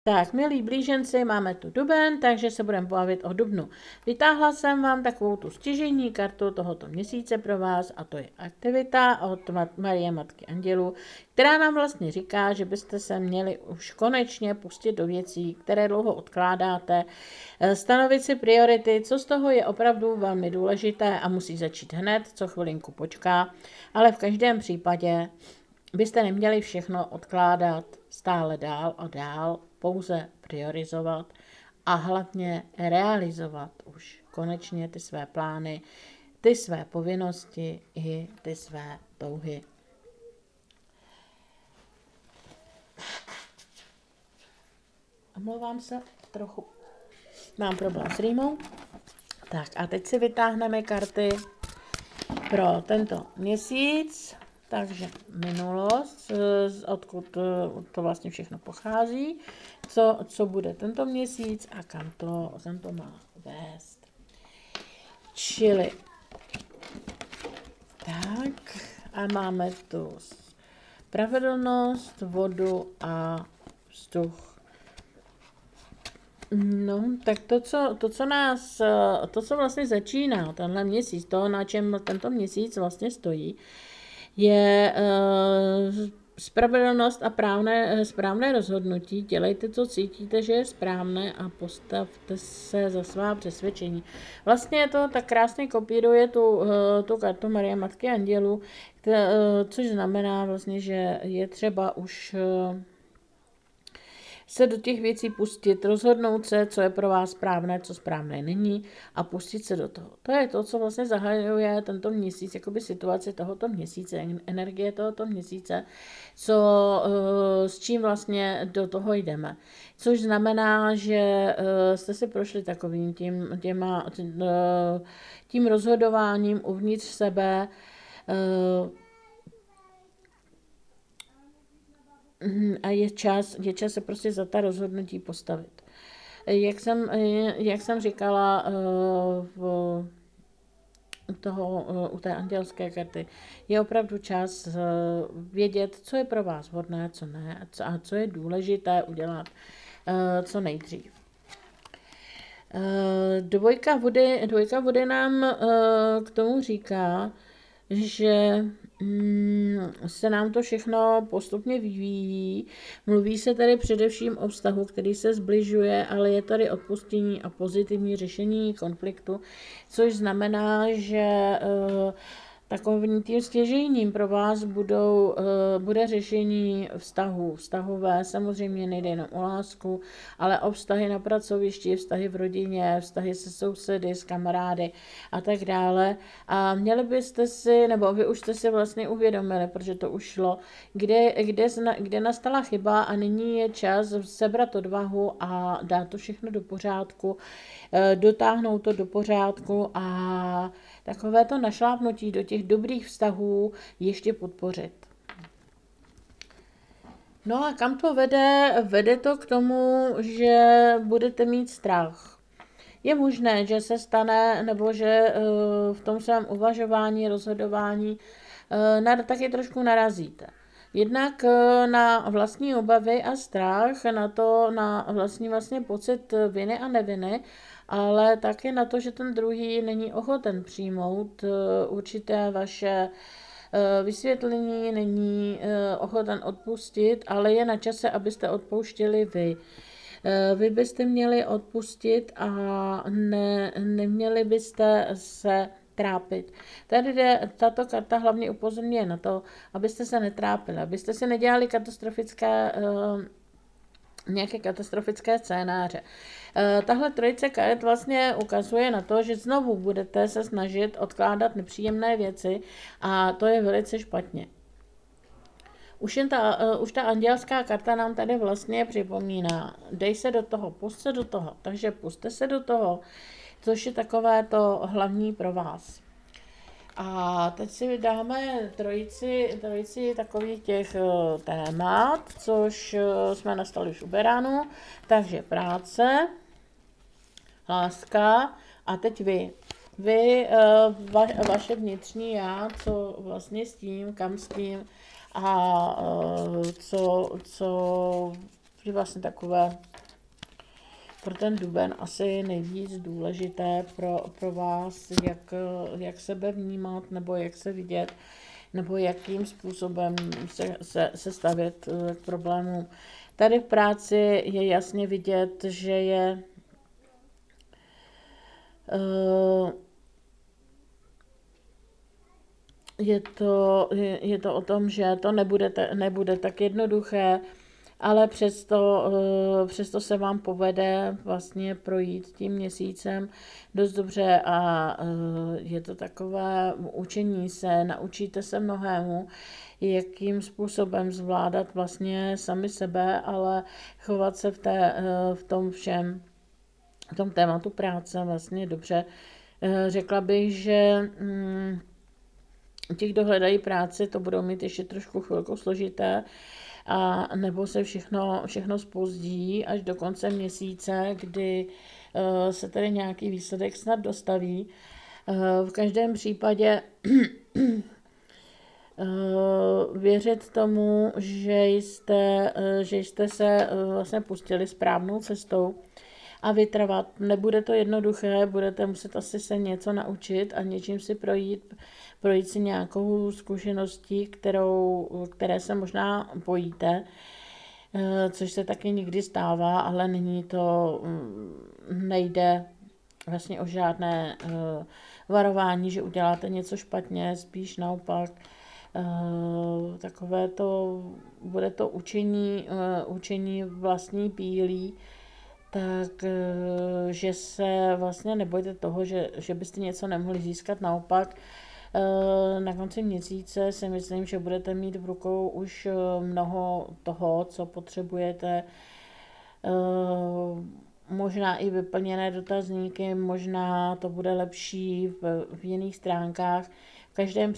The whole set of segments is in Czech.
Tak, milí blíženci, máme tu duben, takže se budeme bavit o dubnu. Vytáhla jsem vám takovou tu stěžejní kartu tohoto měsíce pro vás a to je aktivita od Marie Matky Andělů, která nám vlastně říká, že byste se měli už konečně pustit do věcí, které dlouho odkládáte, stanovit si priority, co z toho je opravdu velmi důležité a musí začít hned, co chvilinku počká, ale v každém případě byste neměli všechno odkládat stále dál a dál, pouze priorizovat a hlavně realizovat už konečně ty své plány, ty své povinnosti i ty své touhy. Omlouvám se, trochu mám problém s rýmou. Tak a teď si vytáhneme karty pro tento měsíc. Takže minulost, odkud to vlastně všechno pochází, co bude tento měsíc a kam to má vést. Čili tak a máme tu spravedlnost, vodu a vzduch. No, tak to, co vlastně začíná, tenhle měsíc, to, na čem tento měsíc vlastně stojí, je spravedlnost a správné rozhodnutí. Dělejte, co cítíte, že je správné a postavte se za svá přesvědčení. Vlastně to tak krásně kopíruje tu kartu Marie Matky Andělů, což znamená vlastně, že je třeba už se do těch věcí pustit, rozhodnout se, co je pro vás správné, co správné není a pustit se do toho. To je to, co vlastně zahajuje tento měsíc, jakoby situaci tohoto měsíce, energie tohoto měsíce, s čím vlastně do toho jdeme. Což znamená, že jste si prošli takovým tím rozhodováním uvnitř sebe, a je čas se prostě za ta rozhodnutí postavit. Jak jsem říkala u té andělské karty, je opravdu čas vědět, co je pro vás vhodné, co ne a co je důležité udělat co nejdřív. Dvojka vody nám k tomu říká, že se nám to všechno postupně vyvíjí. Mluví se tady především o vztahu, který se zbližuje, ale je tady odpuštění a pozitivní řešení konfliktu, což znamená, že takovým tím stěžejním pro vás bude řešení vztahové, samozřejmě nejde jenom o lásku, ale o vztahy na pracovišti, vztahy v rodině, vztahy se sousedy, s kamarády a tak dále. A měli byste si, nebo vy už jste si vlastně uvědomili, protože to už šlo, kde nastala chyba a nyní je čas sebrat odvahu a dát to všechno do pořádku, dotáhnout to do pořádku a takové to našlápnutí do těch dobrých vztahů ještě podpořit. No a kam to vede? Vede to k tomu, že budete mít strach. Je možné, že se stane, nebo že v tom svém uvažování, rozhodování taky trošku narazíte. Jednak na vlastní obavy a strach, na vlastní vlastně pocit viny a neviny, ale také na to, že ten druhý není ochoten přijmout určité vaše vysvětlení, není ochoten odpustit, ale je na čase, abyste odpouštěli vy. Vy byste měli odpustit a neměli byste se trápit. Tato karta hlavně upozorňuje na to, abyste se netrápili, abyste si nedělali nějaké katastrofické scénáře. Tahle trojice karet vlastně ukazuje na to, že znovu budete se snažit odkládat nepříjemné věci a to je velice špatně. Už ta andělská karta nám tady vlastně připomíná, dej se do toho, pust se do toho, takže puste se do toho, což je takové to hlavní pro vás. A teď si dáme trojici takových těch témat, což jsme nastali už u beránu. Takže práce, láska a teď vaše vnitřní já, co vlastně s tím, kam s tím a co je vlastně takové pro ten duben asi nejvíc důležité pro vás, jak sebe vnímat, nebo jak se vidět, nebo jakým způsobem se stavět k problémům. Tady v práci je jasně vidět, že je to o tom, že to nebude tak jednoduché, ale přesto se vám povede vlastně projít tím měsícem dost dobře a je to takové učení se, naučíte se mnohému, jakým způsobem zvládat vlastně sami sebe, ale chovat se v tom všem, v tom tématu práce vlastně dobře. Řekla bych, že ti, kdo hledají práci, to budou mít ještě trošku chvilku složité, a nebo se všechno zpozdí až do konce měsíce, kdy se tady nějaký výsledek snad dostaví. V každém případě věřit tomu, že jste se vlastně pustili správnou cestou a vytrvat. Nebude to jednoduché, budete muset asi se něco naučit a něčím si projít si nějakou zkušeností, které se možná bojíte, což se taky někdy stává, ale nejde vlastně o žádné varování, že uděláte něco špatně, spíš naopak. Bude to učení vlastní pílí, tak že se vlastně nebojte toho, že byste něco nemohli získat, naopak na konci měsíce si myslím, že budete mít v rukou už mnoho toho, co potřebujete, možná i vyplněné dotazníky, možná to bude lepší v jiných stránkách. V každém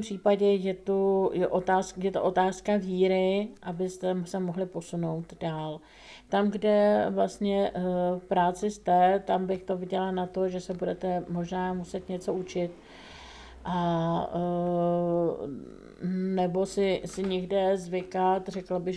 případě je to otázka víry, abyste se mohli posunout dál. Tam, kde vlastně v práci jste, tam bych to viděla na to, že se budete možná muset něco učit a nebo si někde zvykat. Řekla bych,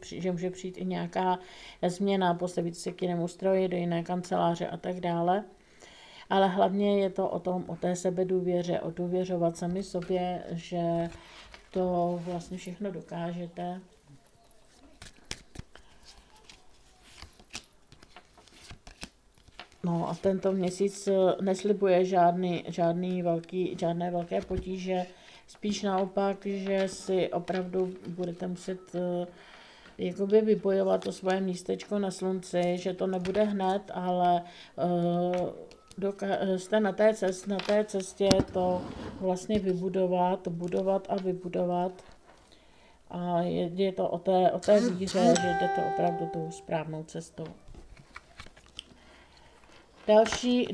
že může přijít i nějaká změna, postavit se k jinému stroji, do jiné kanceláře a tak dále. Ale hlavně je to o té sebedůvěře, o důvěřovat sami sobě, že to vlastně všechno dokážete. No a tento měsíc neslibuje žádné velké potíže, spíš naopak, že si opravdu budete muset jakoby vybojovat to svoje místečko na slunci, že to nebude hned, ale jste na té cestě to vlastně budovat a vybudovat. A je to o té víře, že jdete opravdu tou správnou cestou.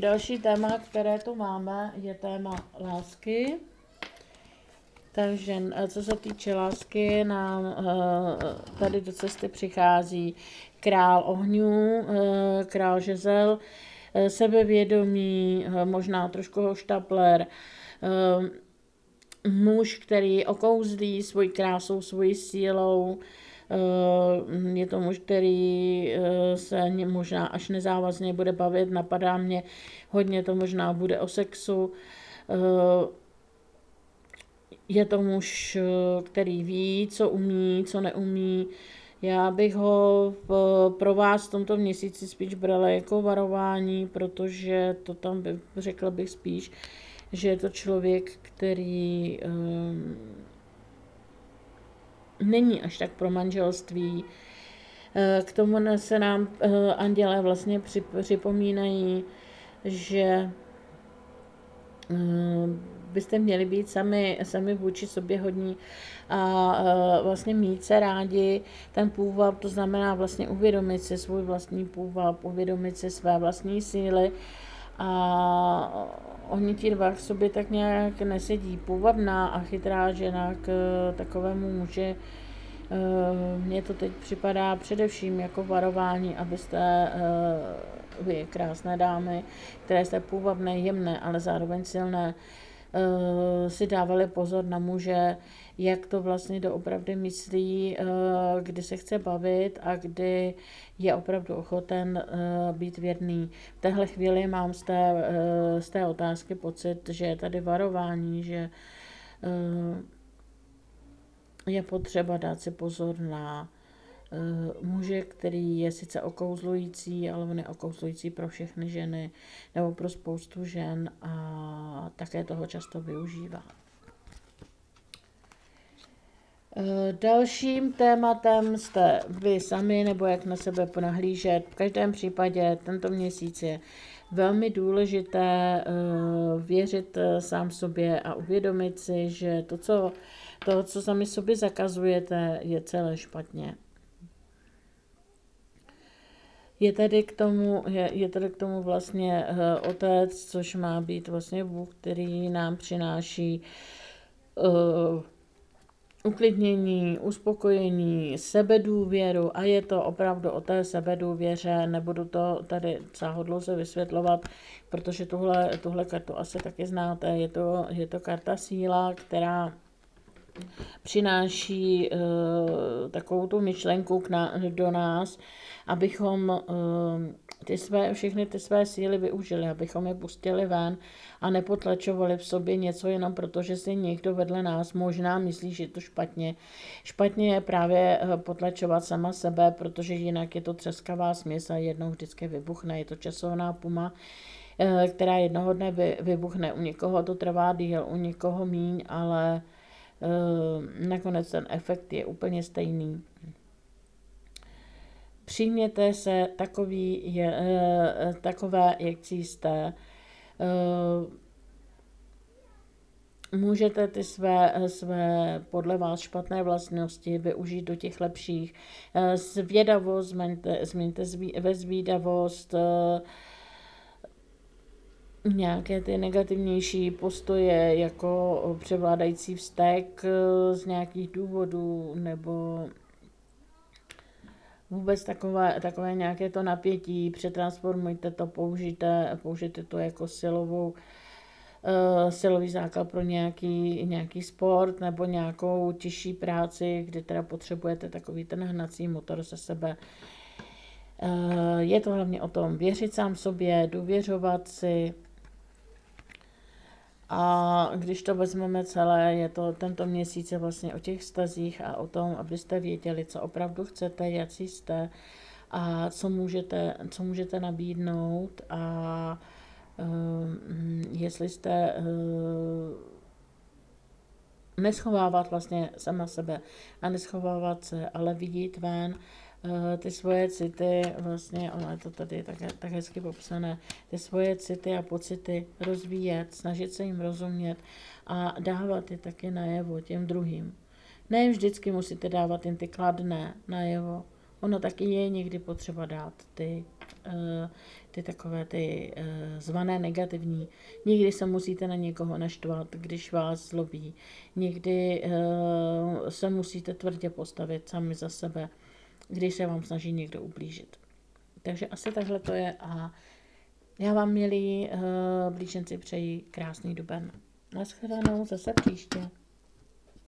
Další téma, které tu máme, je téma lásky. Takže co se týče lásky, nám tady do cesty přichází král ohňů, král žezel, sebevědomí, možná trošku hoštapler, muž, který okouzlí svojí krásou, svojí sílou. Je to muž, který se možná až nezávazně bude bavit, napadá mě, hodně to možná bude o sexu. Je to muž, který ví, co umí, co neumí. Já bych ho pro vás v tomto měsíci spíš brala jako varování, protože to tam řekla bych spíš, že je to člověk, který není až tak pro manželství. K tomu se nám andělé vlastně připomínají, že byste měli být sami vůči sobě hodní a vlastně mít se rádi. Ten půvab, to znamená vlastně uvědomit si svůj vlastní půvab, uvědomit si své vlastní síly, a oni ti dva k sobě tak nějak nesedí. Půvabná a chytrá žena k takovému muži. Mně to teď připadá především jako varování, abyste vy, krásné dámy, které jste půvabné, jemné, ale zároveň silné, si dávali pozor na muže, jak to vlastně doopravdy myslí, kdy se chce bavit a kdy je opravdu ochoten být věrný. V téhle chvíli mám z té otázky pocit, že je tady varování, že je potřeba dát si pozor na muže, který je sice okouzlující, ale on je okouzlující pro všechny ženy nebo pro spoustu žen a také toho často využívá. Dalším tématem jste vy sami, nebo jak na sebe ponahlížet. V každém případě tento měsíc je velmi důležité věřit sám sobě a uvědomit si, že to, co sami sobě zakazujete, je celé špatně. Je tady k tomu vlastně otec, což má být vlastně Bůh, který nám přináší uklidnění, uspokojení, sebedůvěru a je to opravdu o té sebedůvěře. Nebudu to tady sáhodlouze vysvětlovat, protože tuhle kartu asi taky znáte. Je to karta síla, která přináší takovou tu myšlenku do nás, abychom všechny ty své síly využili, abychom je pustili ven a nepotlačovali v sobě něco jenom proto, že si někdo vedle nás možná myslí, že je to špatně. Špatně je právě potlačovat sama sebe, protože jinak je to třeskavá směs a jednou vždycky vybuchne. Je to časovná puma, která jednoho dne vybuchne. U někoho to trvá díl, u někoho míň, ale nakonec ten efekt je úplně stejný. Přijměte se takové, jak jste. Můžete ty své podle vás špatné vlastnosti využít do těch lepších. Zvědavost změňte ve zvídavost, nějaké ty negativnější postoje jako převládající vztek z nějakých důvodů nebo vůbec takové nějaké to napětí, přetransformujte to, použijte to jako silový základ pro nějaký sport nebo nějakou těžší práci, kdy teda potřebujete takový ten hnací motor ze sebe. Je to hlavně o tom věřit sám sobě, důvěřovat si. A když to vezmeme celé, tento měsíc je vlastně o těch vztazích a o tom, abyste věděli, co opravdu chcete, jací jste a co můžete nabídnout a jestli jste neschovávat vlastně sama sebe a neschovávat se, ale vidět ven ty svoje city, vlastně, ono je to tady tak hezky popsané, ty svoje city a pocity rozvíjet, snažit se jim rozumět a dávat je taky najevo těm druhým. Ne vždycky musíte dávat jen ty kladné najevo, ono taky je někdy potřeba dát ty takové ty zvané negativní. Někdy se musíte na někoho naštvat, když vás zlobí. Někdy se musíte tvrdě postavit sami za sebe, když se vám snaží někdo ublížit. Takže asi takhle to je a já vám, milí blíženci, přeji krásný duben. Naschledanou zase příště.